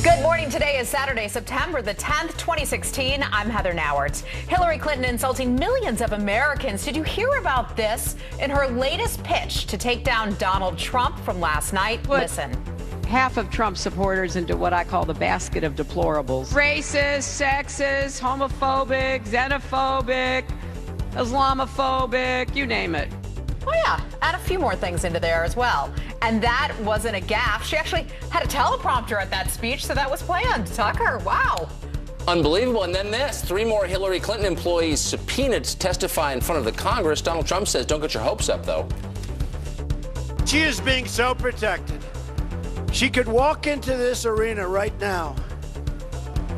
Good morning. Today is Saturday, September the 10th, 2016. I'm Heather Nauert. Hillary Clinton insulting millions of Americans. Did you hear about this in her latest pitch to take down Donald Trump from last night? Listen. Half of Trump supporters into what I call the basket of deplorables. Racist, sexist, homophobic, xenophobic, Islamophobic, you name it. Oh, yeah, and a few more things into there as well. And that wasn't a gaffe. She actually had a teleprompter at that speech, so that was planned. Tucker, wow. Unbelievable. And then this, 3 more Hillary Clinton employees subpoenaed to testify in front of the Congress. Donald Trump says, don't get your hopes up, though. She is being so protected. She could walk into this arena right now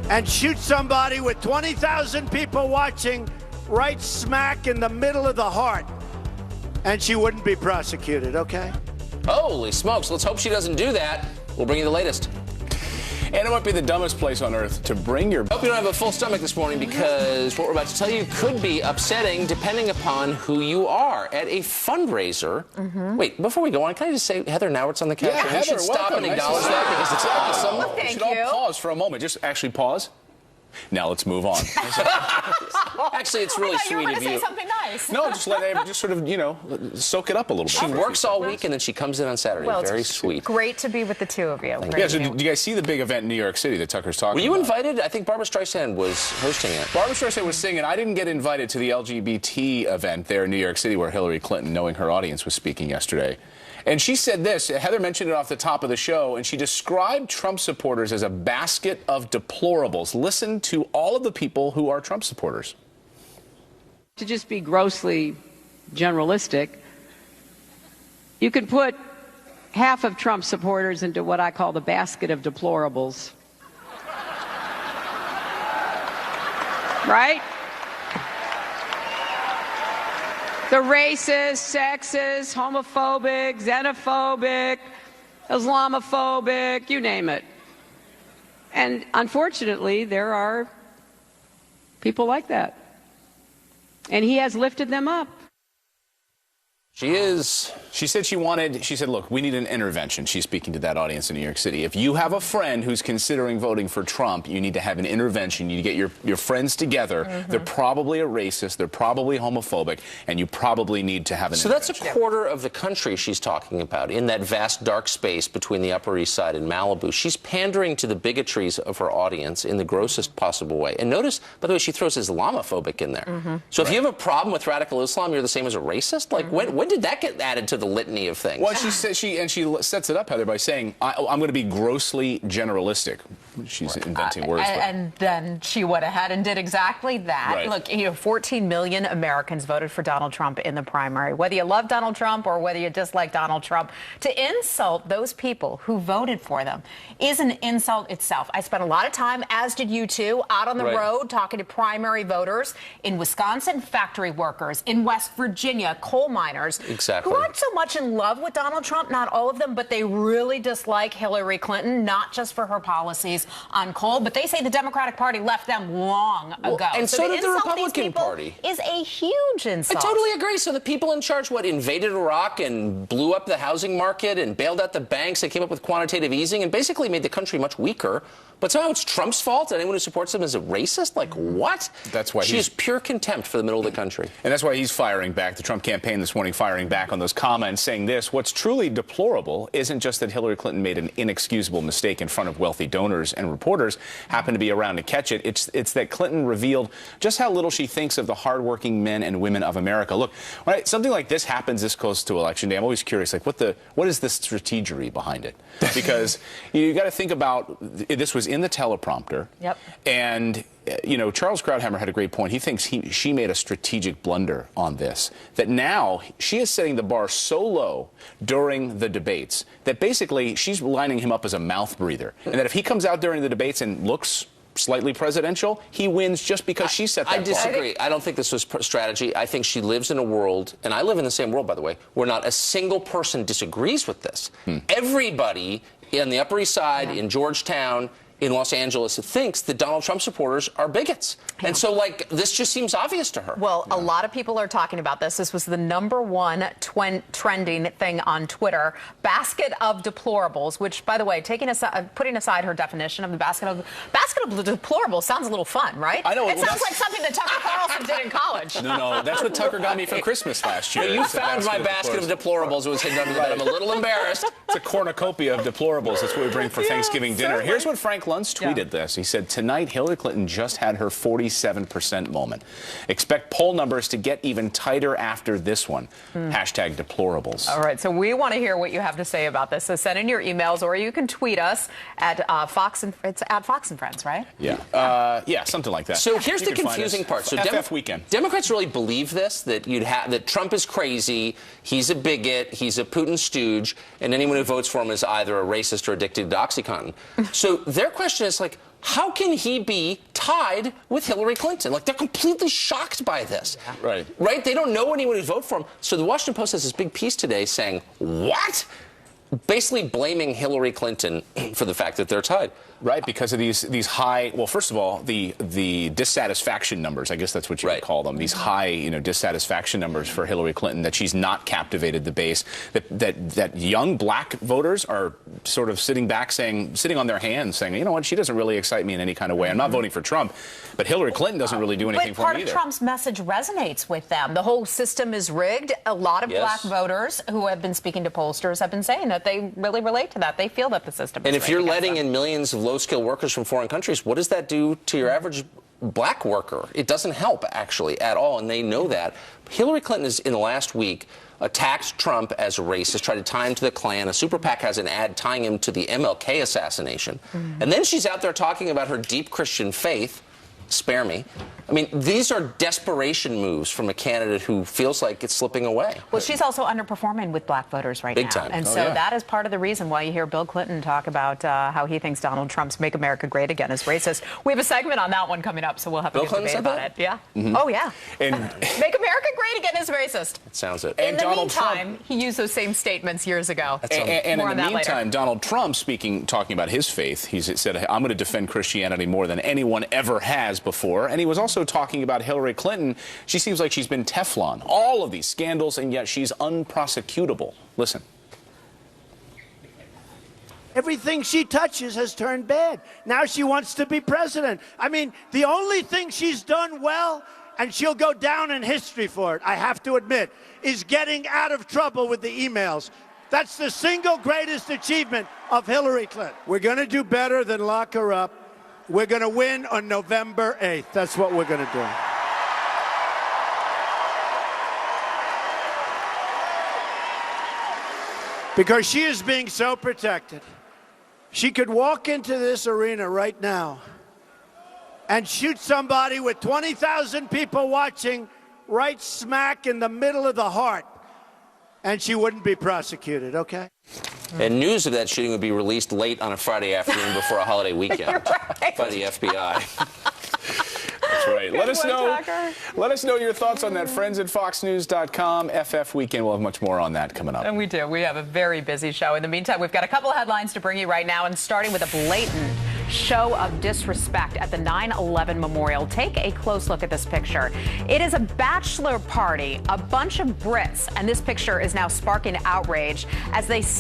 and shoot somebody with 20,000 people watching right smack in the middle of the heart, and she wouldn't be prosecuted, okay? Holy smokes. Let's hope she doesn't do that. We'll bring you the latest. And it might be the dumbest place on earth to bring your... Hope you don't have a full stomach this morning, because what we're about to tell you could be upsetting depending upon who you are. At a fundraiser... Wait, before we go on, can I just say Heather Nauert's on the couch? Yeah, we Heather, should stop welcome. and acknowledge that because it's awesome. Well, thank We should you. all pause for a moment. Just actually pause. Now let's move on. Actually, it's really I thought you were sweet going of to say you. something nice. No, just let it just sort of, you know, soak it up a little bit. She works all week and then she comes in on Saturday. Well, Very it's sweet. Great to be with the two of you. Yeah, so do you guys see the big event in New York City that Tucker's talking Were you about? invited? I think Barbara Streisand was hosting it. Barbara Streisand was singing. I didn't get invited to the LGBT event there in New York City where Hillary Clinton, knowing her audience, was speaking yesterday. And she said this, Heather mentioned it off the top of the show, and she described Trump supporters as a basket of deplorables. Listen to all of the people who are Trump supporters. To just be grossly generalistic, you can put half of Trump supporters into what I call the basket of deplorables. Right? The racist, sexist, homophobic, xenophobic, Islamophobic, you name it. And unfortunately, there are people like that. And he has lifted them up. She said she said, look, we need an intervention. She's speaking to that audience in New York City. If you have a friend who's considering voting for Trump, you need to have an intervention. You need to get your friends together. They're probably a racist. They're probably homophobic. And you probably need to have an intervention. So that's a quarter of the country she's talking about in that vast dark space between the Upper East Side and Malibu. She's pandering to the bigotries of her audience in the grossest possible way. And notice, by the way, she throws Islamophobic in there. So if you have a problem with radical Islam, you're the same as a racist? Like, when did that get added to the litany of things? Well, she says she sets it up, Heather, by saying, I'm going to be grossly generalistic. She's inventing words. And then she went ahead and did exactly that. Right. Look, 14 million Americans voted for Donald Trump in the primary. Whether you love Donald Trump or whether you dislike Donald Trump, to insult those people who voted for them is an insult itself. I spent a lot of time, as did you two, out on the road talking to primary voters in Wisconsin, factory workers, in West Virginia, coal miners. Exactly. Who aren't so much in love with Donald Trump, not all of them, but they really dislike Hillary Clinton, not just for her policies on coal, but they say the Democratic Party left them long ago. And so did the insult these Republican people Party. Is a huge insult. I totally agree. So the people in charge, invaded Iraq and blew up the housing market and bailed out the banks and came up with quantitative easing and basically made the country much weaker. But somehow it's Trump's fault? Anyone who supports him is a racist? Like, what? That's why she has pure contempt for the middle of the country. And that's why he's firing back. The Trump campaign this morning firing back on those comments, saying this: what's truly deplorable isn't just that Hillary Clinton made an inexcusable mistake in front of wealthy donors and reporters happened to be around to catch it. It's that Clinton revealed just how little she thinks of the hardworking men and women of America. Look, when something like this happens this close to Election Day, I'm always curious, like, what is the strategery behind it? Because you got to think about, this was in the teleprompter. Yep. And Charles Krauthammer had a great point. He thinks she made a strategic blunder on this, that now she is setting the bar so low during the debates that basically she's lining him up as a mouth breather. And that if he comes out during the debates and looks slightly presidential, he wins just because she set that bar. I disagree. I don't think this was strategy. I think she lives in a world, and I live in the same world, by the way, where not a single person disagrees with this. Everybody in the Upper East Side, in Georgetown, in Los Angeles thinks that Donald Trump supporters are bigots. And so, like, this just seems obvious to her. Well, a lot of people are talking about this. This was the #1 trending thing on Twitter. Basket of deplorables, which, by the way, putting aside her definition of the basket of deplorables sounds a little fun, right? I know. It sounds like something that Tucker Carlson did in college. No, that's what Tucker got me for Christmas last year. Well, you found my basket of deplorables. It was hidden under the bed. I'm a little embarrassed. It's a cornucopia of deplorables. That's what we bring for Thanksgiving dinner. certainly. Here's what Frank Luntz tweeted this. He said, tonight, Hillary Clinton just had her 47% moment. Expect poll numbers to get even tighter after this one. Hashtag deplorables. All right, so we want to hear what you have to say about this. So send in your emails, or you can tweet us at it's at Fox and Friends, right? Yeah. Yeah, something like that. So here's You the can find confusing us. part. So FF Weekend. Democrats really believe this, that Trump is crazy, he's a bigot, he's a Putin stooge, and anyone who votes for him is either a racist or addicted to OxyContin. So their question is, like, how can he be tied with Hillary Clinton? Like, they're completely shocked by this. Right. Right? They don't know anyone who'd vote for him. So the Washington Post has this big piece today saying, what? Basically blaming Hillary Clinton for the fact that they're tied. Right, because of these high, well, first of all, the dissatisfaction numbers, I guess that's what you would call them, these high, dissatisfaction numbers for Hillary Clinton, that she's not captivated the base, that young black voters are sort of sitting on their hands saying, you know what, she doesn't really excite me in any kind of way. I'm not voting for Trump, but Hillary Clinton doesn't really do anything for me either. But part of Trump's message resonates with them. The whole system is rigged. A lot of black voters who have been speaking to pollsters have been saying that they really relate to that. They feel that the system is rigged. And if you're letting in millions of low-skilled workers from foreign countries, what does that do to your average black worker? It doesn't help, actually, at all, and they know that. Hillary Clinton has, in the last week, attacked Trump as a racist, tried to tie him to the Klan. A super PAC has an ad tying him to the MLK assassination. And then she's out there talking about her deep Christian faith. Spare me. I mean, these are desperation moves from a candidate who feels like it's slipping away. Well, she's also underperforming with black voters right now. Big time. And so that is part of the reason why you hear Bill Clinton talk about how he thinks Donald Trump's Make America Great Again is racist. We have a segment on that one coming up, so we'll have a good debate about it. Yeah. Oh, yeah. And Make America Great Again is racist. It sounds it. In the meantime, he used those same statements years ago. And More in on the that later. meantime, Donald Trump, talking about his faith, he said, I'm going to defend Christianity more than anyone ever has before. And he was also talking about Hillary Clinton. She seems like she's been Teflon. All of these scandals, and yet she's unprosecutable. Listen. Everything she touches has turned bad. Now she wants to be president. I mean, the only thing she's done well, and she'll go down in history for it, I have to admit, is getting out of trouble with the emails. That's the single greatest achievement of Hillary Clinton. We're going to do better than lock her up. We're going to win on November 8th. That's what we're going to do. Because she is being so protected. She could walk into this arena right now and shoot somebody with 20,000 people watching right smack in the middle of the heart, and she wouldn't be prosecuted, okay? And news of that shooting would be released late on a Friday afternoon before a holiday weekend by the FBI. That's right. Let us know your thoughts on that. Friends at FoxNews.com. FF Weekend. We'll have much more on that coming up. And we do. We have a very busy show. In the meantime, we've got a couple of headlines to bring you right now, and starting with a blatant show of disrespect at the 9/11 memorial. Take a close look at this picture. It is a bachelor party, a bunch of Brits, and this picture is now sparking outrage as they